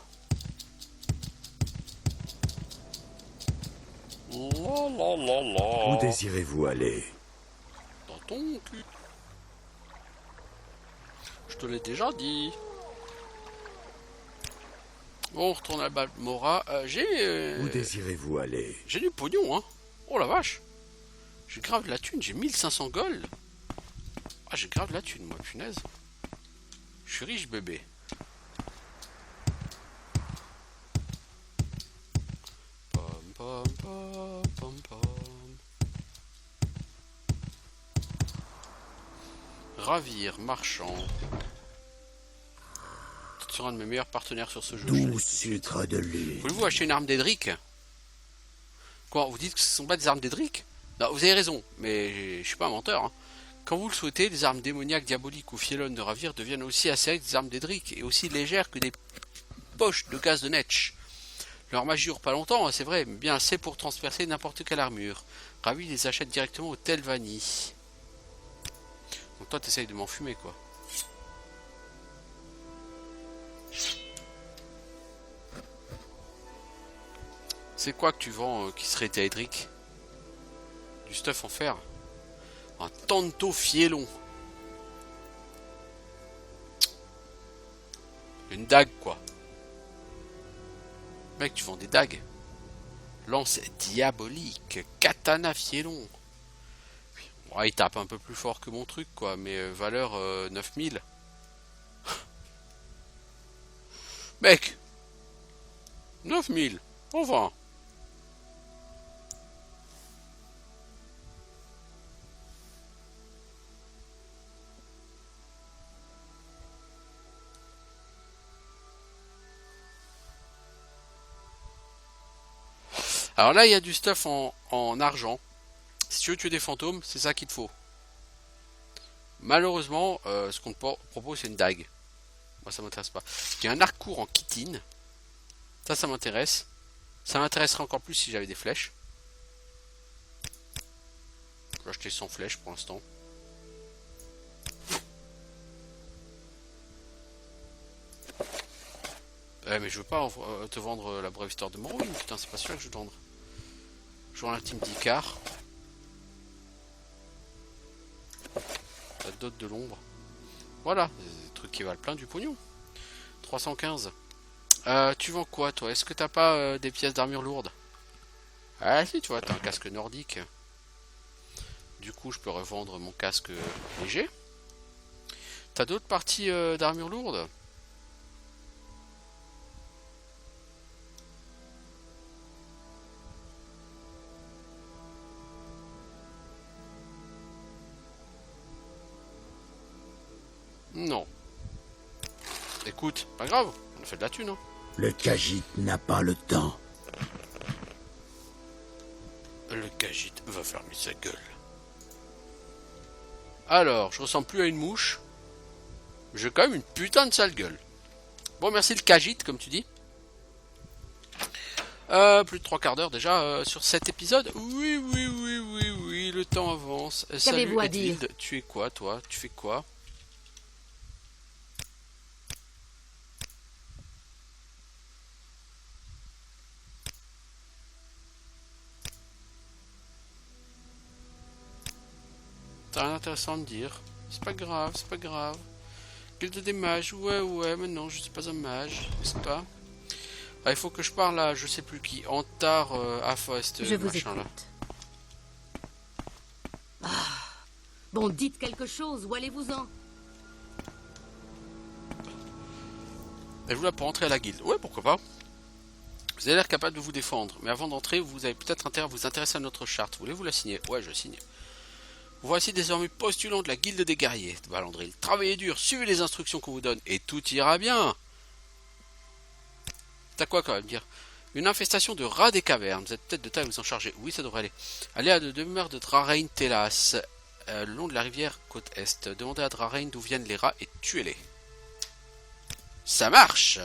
[SPEAKER 5] Où désirez-vous aller?
[SPEAKER 1] Dans ton cul. Je te l'ai déjà dit. Bon, on retourne à Balmora.
[SPEAKER 5] Où désirez-vous aller?
[SPEAKER 1] J'ai du pognon, hein. Oh la vache. J'ai grave de la thune, j'ai 1500 gold. Ah, j'ai grave de la thune, moi, punaise. Je suis riche, bébé. Ravir, marchand. Tu seras un de mes meilleurs partenaires sur ce jeu.
[SPEAKER 5] Doux sucre de lune.
[SPEAKER 1] Voulez-vous acheter une arme d'Edric? Quoi, vous dites que ce ne sont pas des armes d'Edric? Non, vous avez raison, mais je suis pas un menteur. Hein. Quand vous le souhaitez, les armes démoniaques, diaboliques ou fiellonnes de Ravir deviennent aussi assez avec des armes d'Edric et aussi légères que des poches de gaz de Netch. Leur magie dure pas longtemps, c'est vrai, mais bien assez pour transpercer n'importe quelle armure. Ravir les achète directement au Telvanni. Donc toi, t'essayes de m'enfumer, quoi. C'est quoi que tu vends qui serait Edric? Du stuff en fer. Un tanto fiellon. Une dague, quoi. Mec, tu vends des dagues. Lance diabolique. Katana fiellon. Ouais, il tape un peu plus fort que mon truc, quoi. Mais valeur 9000. Mec. 9000. Enfin. Alors là, il y a du stuff en argent. Si tu veux tuer des fantômes, c'est ça qu'il te faut. Malheureusement, ce qu'on te propose, c'est une dague. Moi, ça m'intéresse pas. Il y a un arc court en chitine. Ça m'intéresse. Ça m'intéresserait encore plus si j'avais des flèches. Je vais acheter 100 flèches pour l'instant. Mais je veux pas te vendre la brève histoire de Morrowind. Putain, c'est pas celui-là que je veux te vendre. Je vends l'intime d'Icar. La dot de l'ombre. Voilà, des trucs qui valent plein du pognon. 315. Tu vends quoi, toi? Est-ce que t'as pas des pièces d'armure lourde? Ah si, tu vois, t'as un casque nordique. Du coup, je peux revendre mon casque léger. T'as d'autres parties d'armure lourde? Non. Écoute, pas grave, on a fait de la thune, hein.
[SPEAKER 5] Le Khajiit n'a pas le temps.
[SPEAKER 1] Le Khajiit va fermer sa gueule. Alors, je ressemble plus à une mouche. J'ai quand même une putain de sale gueule. Bon, merci le Khajiit, comme tu dis. Plus de 3 quarts d'heure déjà sur cet épisode. Oui, le temps avance.
[SPEAKER 2] Qu'avez-vous à dire?
[SPEAKER 1] Edwige, tu es quoi, toi? Tu fais quoi? T'as rien d'intéressant à me dire. C'est pas grave, c'est pas grave. Guilde des mages, ouais, mais non, je suis pas un mage, n'est-ce pas? Ah, il faut que je parle à je sais plus qui. Antar, Afost,
[SPEAKER 2] Je vous
[SPEAKER 1] machin là.
[SPEAKER 2] écoute. Bon, dites quelque chose ou allez-vous-en.
[SPEAKER 1] Êtes-vous là pour entrer à la guilde? Ouais, pourquoi pas. Vous avez l'air capable de vous défendre, mais avant d'entrer, vous avez peut-être intérêt à vous intéresser à notre charte. Voulez-vous la signer? Ouais, je signe. Vous voici désormais postulant de la guilde des guerriers. Valandril, travaillez dur, suivez les instructions qu'on vous donne, et tout ira bien. T'as quoi quand même dire? Une infestation de rats des cavernes. Vous êtes peut-être de taille à vous en charger. Oui, ça devrait aller. Allez à la demeure de Drarain Telas, le long de la rivière côte est. Demandez à Drarain d'où viennent les rats et tuez-les. Ça marche!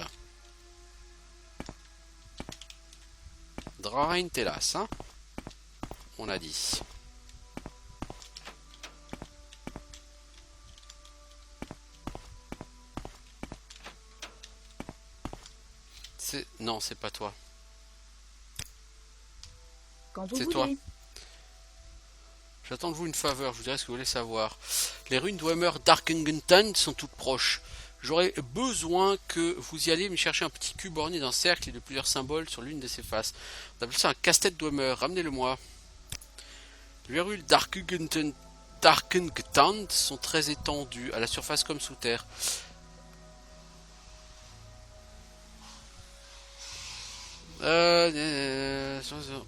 [SPEAKER 1] Drarain Telas, hein? On a dit. Non, c'est pas toi.
[SPEAKER 3] Quand vous
[SPEAKER 1] C'est
[SPEAKER 3] voulez.
[SPEAKER 1] toi. J'attends de vous une faveur, je vous dirai ce que vous voulez savoir. Les ruines d'Weimer Darkengentan sont toutes proches. J'aurais besoin que vous y alliez me chercher un petit cube orné d'un cercle et de plusieurs symboles sur l'une de ses faces. On appelle ça un casse-tête d'Weimer, ramenez-le-moi. Les ruines Darkengentan sont très étendues, à la surface comme sous terre.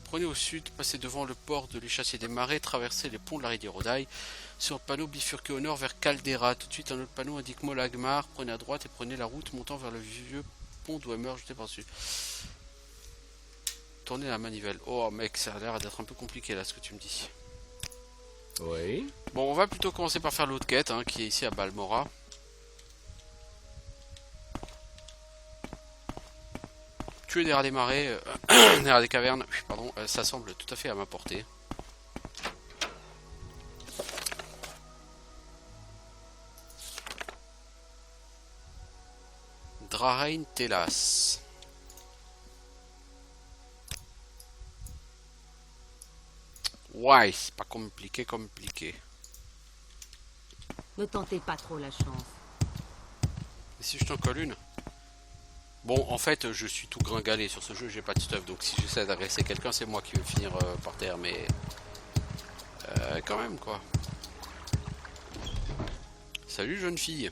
[SPEAKER 1] Prenez au sud, passez devant le port de l'échassier des marais, traversez les ponts de la rivière Odaï. Sur le panneau, bifurquez au nord vers Caldera. Tout de suite, un autre panneau indique Molagmar. Prenez à droite et prenez la route montant vers le vieux pont d'Ouemer, jeté par-dessus. Tournez la manivelle. Oh mec, ça a l'air d'être un peu compliqué là ce que tu me dis.
[SPEAKER 7] Oui.
[SPEAKER 1] Bon, on va plutôt commencer par faire l'autre quête, hein, qui est ici à Balmora. Tuer des rats des marais, des rats des cavernes, pardon, ça semble tout à fait à ma portée. Drarain Telas. Ouais, c'est pas compliqué.
[SPEAKER 2] Ne tentez pas trop la chance.
[SPEAKER 1] Et si je t'en colle une? Bon, en fait, je suis tout gringalé sur ce jeu, j'ai pas de stuff, donc si j'essaie d'agresser quelqu'un, c'est moi qui vais finir par terre, mais... quand même, quoi. Salut, jeune fille.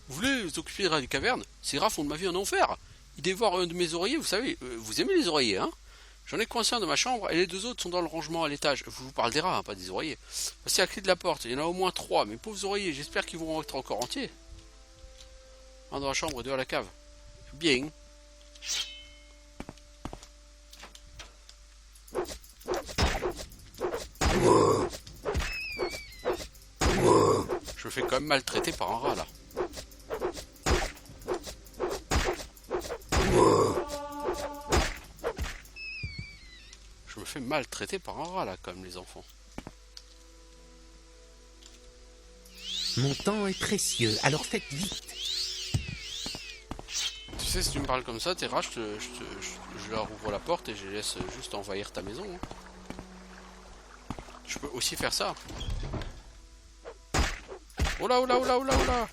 [SPEAKER 1] Vous voulez vous occuper des rats des cavernes? Ces rats font de ma vie un enfer. Ils dévorent un de mes oreillers, vous savez, vous aimez les oreillers, hein? J'en ai coincé un dans ma chambre, et les deux autres sont dans le rangement à l'étage. Je vous parle des rats, hein, pas des oreillers. Voici la clé de la porte, il y en a au moins 3, mes pauvres oreillers, j'espère qu'ils vont être encore entiers. Un dans la chambre, deux à la cave. Bien. Je me fais quand même maltraiter par un rat là. Je me fais maltraiter par un rat là, comme les enfants.
[SPEAKER 6] Mon temps est précieux, alors faites vite.
[SPEAKER 1] Tu sais, si tu me parles comme ça, tes rats, je leur ouvre la porte et je les laisse juste envahir ta maison. Hein. Je peux aussi faire ça. Oh là, oh là, oh là, oh là, oh là.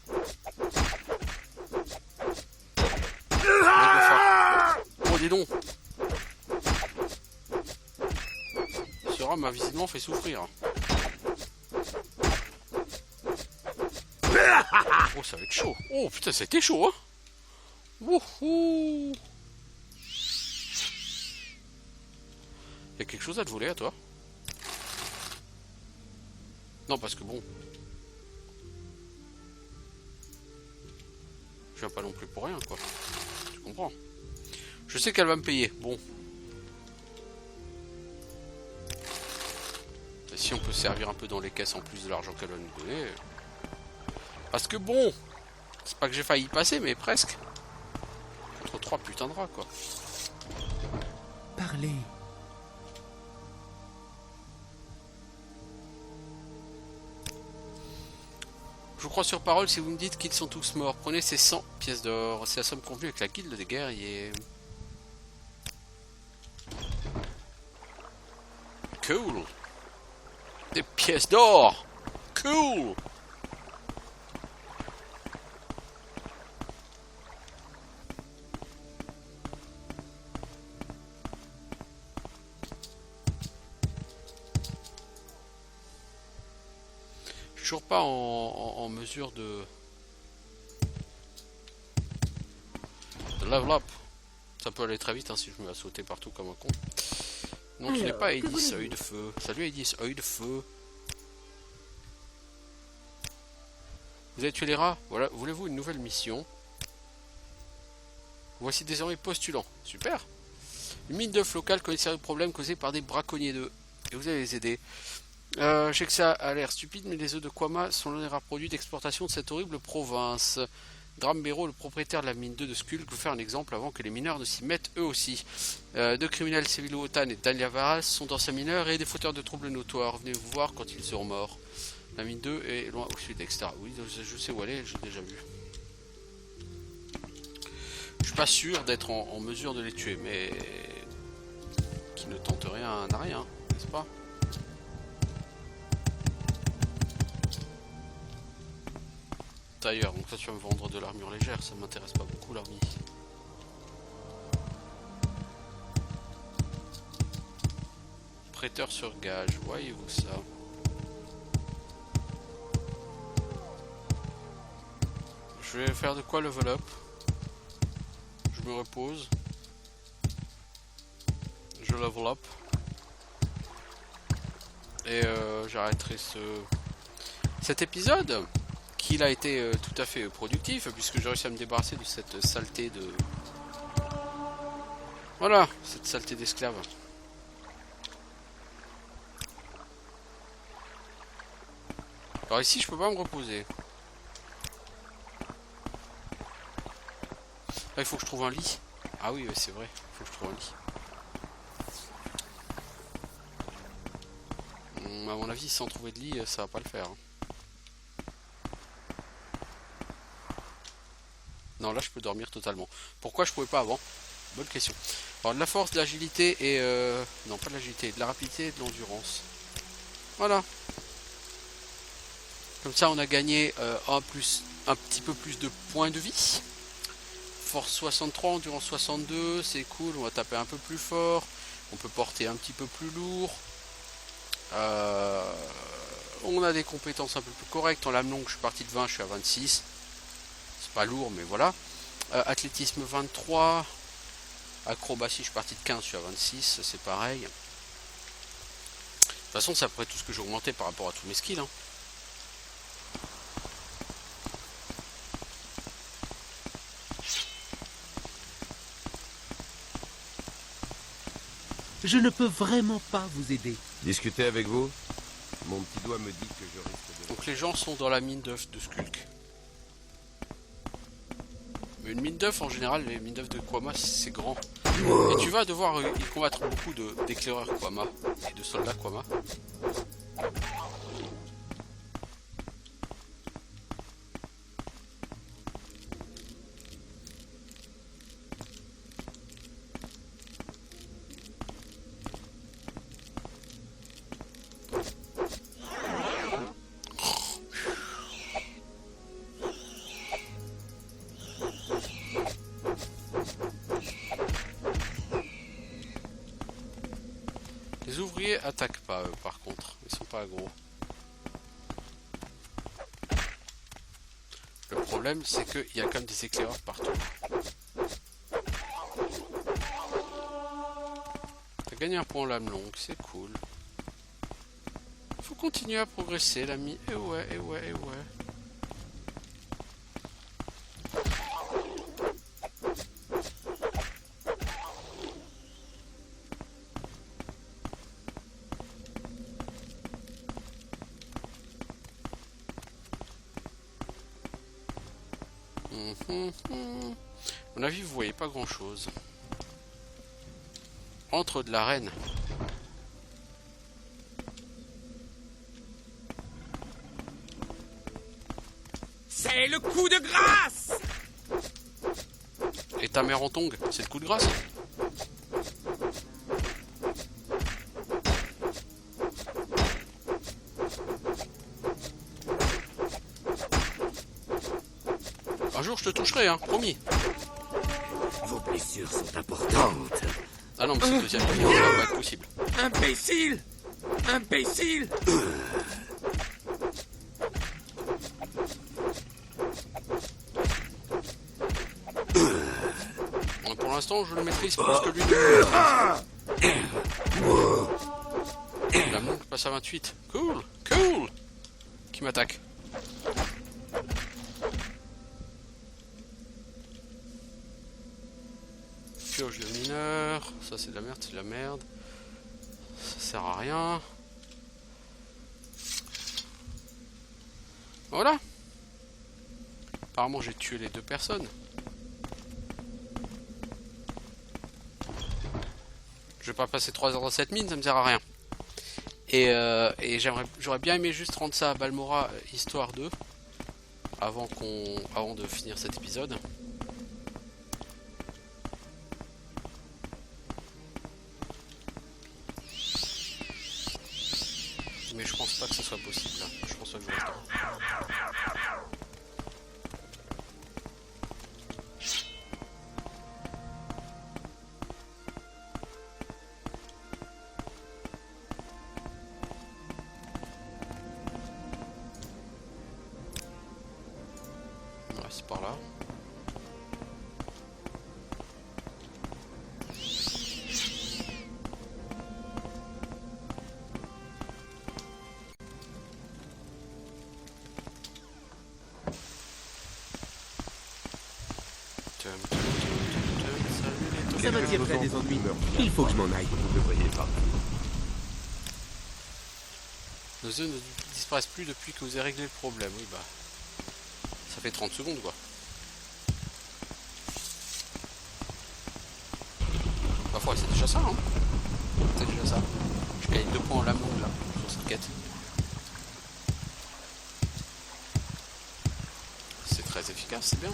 [SPEAKER 1] Oh, dis donc. Ce rat m'a visiblement fait souffrir. Oh, ça va être chaud. Oh, putain, c'était chaud, hein. Wouhou. Y'a quelque chose à te voler à toi? Non, parce que bon. Je viens pas non plus pour rien, quoi. Tu comprends? Je sais qu'elle va me payer. Bon. Et si on peut servir un peu dans les caisses en plus de l'argent qu'elle va nous donner. Parce que bon, c'est pas que j'ai failli y passer, mais presque. Contre 3 putains de rats, quoi.
[SPEAKER 6] Parlez.
[SPEAKER 1] Je vous crois sur parole si vous me dites qu'ils sont tous morts. Prenez ces 100 pièces d'or. C'est la somme convenue avec la guilde des guerriers. Cool. Des pièces d'or. Cool. Toujours pas en mesure de level up. Ça peut aller très vite hein, si je me mets à sauter partout comme un con. Non, tu n'es pas Aedis, œil de feu. Salut Aedis, œil de feu. Vous avez tué les rats? Voilà, voulez-vous une nouvelle mission? Voici désormais postulant. Super. Une mine d'œufs locale connaît sérieux problème causé par des braconniers d'œufs. Et vous allez les aider. Je sais que ça a l'air stupide, mais les œufs de Kwama sont l'un des rares produits d'exportation de cette horrible province. Drambero, le propriétaire de la mine 2 de Skulk, vous faire un exemple avant que les mineurs ne s'y mettent eux aussi. Deux criminels, Sevilo Otan et Dalia Varas, sont d'anciens mineurs et des fauteurs de troubles notoires. Venez vous voir quand ils seront morts. La mine 2 est loin au sud, etc. Oui, je sais où elle est, j'ai déjà vu. Je suis pas sûr d'être en mesure de les tuer, mais qui ne tente rien n'a rien, n'est-ce pas? D'ailleurs, donc toi tu vas me vendre de l'armure légère, ça m'intéresse pas beaucoup l'armure. Prêteur sur gage, voyez-vous ça? Je vais faire de quoi level up? Je me repose. Je level up. Et j'arrêterai cet épisode. Qu'il a été tout à fait productif puisque j'ai réussi à me débarrasser de cette saleté de... Voilà, cette saleté d'esclave. Alors ici je peux pas me reposer. Là il faut que je trouve un lit. Ah oui c'est vrai, il faut que je trouve un lit. À mon avis sans trouver de lit ça va pas le faire. Non, là je peux dormir totalement. Pourquoi je pouvais pas avant? Bonne question. Alors de la force, de l'agilité et... Non, pas de l'agilité, de la rapidité et de l'endurance. Voilà. Comme ça on a gagné un petit peu plus de points de vie. Force 63, endurance 62, c'est cool, on va taper un peu plus fort. On peut porter un petit peu plus lourd. On a des compétences un peu plus correctes. En lame longue, je suis parti de 20, je suis à 26. C'est pas lourd, mais voilà. Athlétisme 23. Acrobatie, je suis parti de 15, je suis à 26. C'est pareil. De toute façon, c'est après tout ce que j'ai augmenté par rapport à tous mes skills. Hein.
[SPEAKER 6] Je ne peux vraiment pas vous aider.
[SPEAKER 4] Discuter avec vous? Mon petit doigt me dit que je risque de...
[SPEAKER 1] Donc les gens sont dans la mine d'œufs de Skulk. Mais une mine d'œufs en général, les mines d'œufs de Kwama c'est grand. Et tu vas devoir y combattre beaucoup d'éclaireurs Kwama et de soldats Kwama. Les ouvriers attaquent pas eux par contre, ils sont pas gros. Le problème c'est qu'il y a quand même des éclaireurs partout. T'as gagné un point en lame longue, c'est cool. Faut continuer à progresser l'ami, et ouais, et ouais, et ouais. À mon avis, vous voyez pas grand chose. Entre de l'arène.
[SPEAKER 6] C'est le coup de grâce!
[SPEAKER 1] Et ta mère en tongue, c'est le coup de grâce. Un jour je te toucherai, hein, promis.
[SPEAKER 5] Vos blessures sont importantes.
[SPEAKER 1] Ah non, mais c'est le deuxième niveau, ça va pas être possible.
[SPEAKER 6] Imbécile! Imbécile!
[SPEAKER 1] Bon, pour l'instant, je le maîtrise plus que lui ne le maîtrise. La montre passe à 28. Cool, cool. Qui m'attaque? Pioche de mineur. Ça, c'est de la merde, c'est de la merde. Ça sert à rien. Voilà. Apparemment, j'ai tué les deux personnes. Je vais pas passer 3 heures dans cette mine, ça me sert à rien. Et j'aurais bien aimé juste rendre ça à Balmora, histoire de, avant de finir cet épisode. Mais je pense pas que ce soit possible là. Je pense pas que j'aurai le temps. Ouais, c'est par là.
[SPEAKER 6] Ça m'attirerait des ennuis. Il faut que je m'en aille.
[SPEAKER 5] Vous devriez pas.
[SPEAKER 1] Nos œufs ne disparaissent plus depuis que vous avez réglé le problème. Oui, bah. Ça fait 30 secondes, quoi. Parfois, c'est déjà ça, hein. C'est déjà ça. Je gagne 2 points en lame longue, là, sur cette quête. C'est très efficace, c'est bien.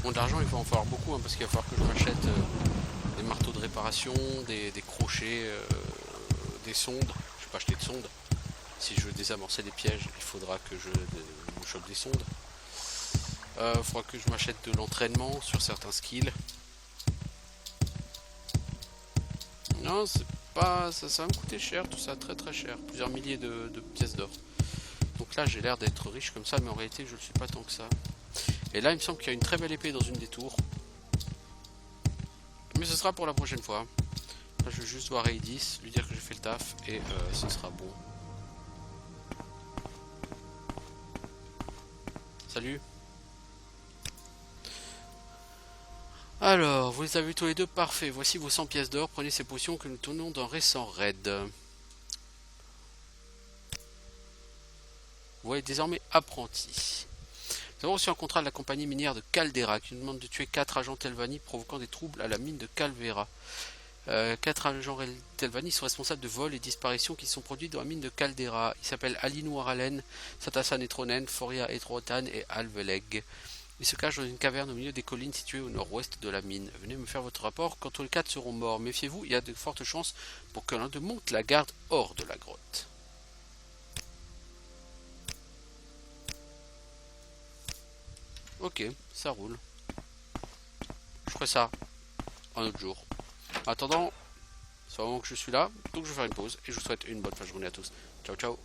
[SPEAKER 1] Bon, de l'argent, il va en falloir beaucoup, hein, parce qu'il va falloir que je m'achète des marteaux de réparation, des crochets, des sondes. Je vais pas acheter de sondes. Si je veux désamorcer des pièges, il faudra que je me chope des sondes. Il faudra que je m'achète de l'entraînement sur certains skills. Non, c'est pas... Ça va me coûter cher, tout ça, très très cher. Plusieurs milliers de pièces d'or. Donc là, j'ai l'air d'être riche comme ça, mais en réalité, je ne le suis pas tant que ça. Et là, il me semble qu'il y a une très belle épée dans une des tours. Mais ce sera pour la prochaine fois. Là, je vais juste voir Aedis, lui dire que j'ai fait le taf, et ce sera bon. Salut. Alors, vous les avez tous les deux, parfait. Voici vos 100 pièces d'or. Prenez ces potions que nous tournons d'un récent raid. Vous êtes désormais apprenti. Nous avons reçu un contrat de la compagnie minière de Caldera qui nous demande de tuer 4 agents Telvanni provoquant des troubles à la mine de Calvera. 4 agents Telvanni sont responsables de vols et disparitions qui sont produits dans la mine de Caldera. Ils s'appellent Alinu Aralen, Satasan Etronen, Foria Etrotan et Alveleg. Ils se cachent dans une caverne au milieu des collines situées au nord-ouest de la mine. Venez me faire votre rapport quand tous les 4 seront morts. Méfiez-vous, il y a de fortes chances pour que l'un d'eux monte la garde hors de la grotte. Ok, ça roule. Je ferai ça un autre jour. En attendant, c'est vraiment que je suis là, donc je vais faire une pause et je vous souhaite une bonne fin de journée à tous. Ciao ciao.